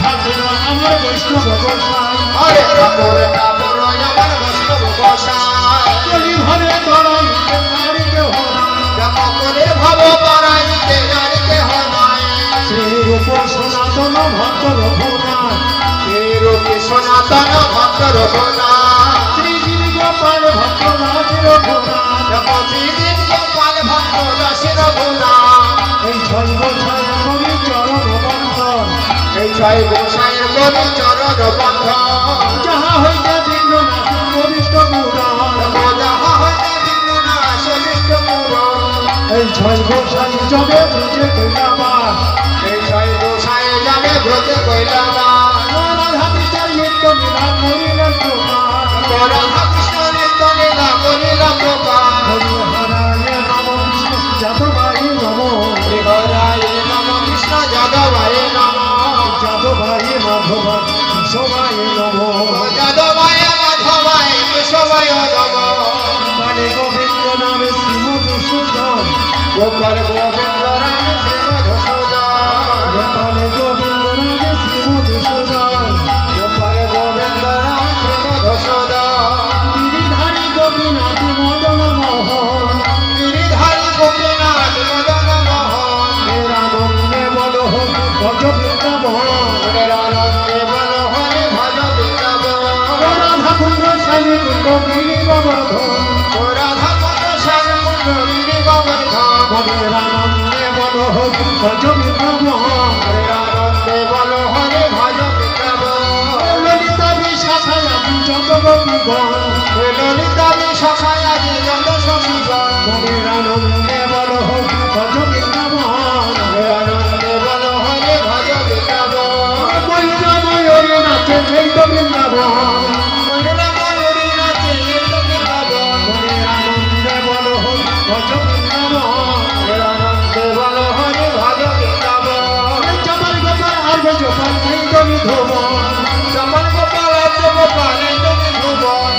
ঠাকুর আমার বৈষ্ণব গোসাই হরে ঠাকুর ঠাকুর আমার বৈষ্ণব গোসাই কলি ভরে তরাইতে আর কেহ নাই জপ করে ভব তরাইতে আর কেহ নাই শ্রী রূপ সনাতন ভক্ত রঘুনাথ শ্রী রূপে সনাতন ভক্ত রঘুনাথ শ্রী শ্রী গোপাল ভক্ত রাজ রঘুনাথ জপ শ্রী গোপাল ভক্ত দাস রঘুনাথ এই ছয় গোসাই কবি চরণ বন্ধন এই ছয় গোসাইয়ের কবি চরণ বন্ধন যাহা হইতে ভিন্ন নাথ কনিষ্ঠ পুরাণ যাহা হইতে ভিন্ন নাশ অনিষ্ট পুরাণ এই ছয় গোসাই যবে বুঝে কইলাবার এই ছয় গোসাই যাবে ব্রতে কইলাবার রাধা কৃষ্ণের নিত্য লীলা করিলেন প্রকার রাধা কৃষ্ণ নিত্য লীলা করিলা প্রকার হরি হরায় নম কৃষ্ণ যাদবাই নম হরায় নম কৃষ্ণ যাদবায় নম যাদবাই মাধবাই সবাই নম যাদবায় মাধবায় কেশবায় নম কালে গোবিন্দ নামে শ্রীমধুসূদন গোপাল গোবিন্দ রাম শ্রী মধুসূদন কালে গোবিন্দ নামে শ্রীমধুসূদন গোপাল গোবিন্দ রাম শ্রী মধুসূদন গিরিধারী গোপীনাথ মদন মোহন গিরিধারী গোপীনাথ মদন মোহন মেরা নন্দে বল ভজ বৃন্দাবন আনন্দে বল হরে ভজ বৃন্দাবন রাধা কুণ্ড স্বামী কুণ্ড গিরি গোবর্ধন রাধা কুণ্ড শ্যাম কুণ্ড গিরি গোবর্ধন মেরা নন্দে বল ভজ বৃন্দাবন আনন্দে বল হরে ভজ বৃন্দাবন ললিতা বিশাখায় আপনি যত গোপীগণ ললিতা বিশাখায় আজি যত সখীগণ মেরা নন্দে বল ভজ বৃন্দাবন আনন্দে বল হরে ভজ বৃন্দাবন ময়ূরা ময়ূরী নাচে সেই তো বৃন্দাবন ময়ূরা ময়ূরী নাচে নিত্য বৃন্দাবন মেরা নন্দে বল ভজ বৃন্দাবন আনন্দে বল হরে ভজ বৃন্দাবন চপাল গোপাল আর চপাল সেই তো বিধবন চমন গোপাল গোপাল তুমি ধ্রুবন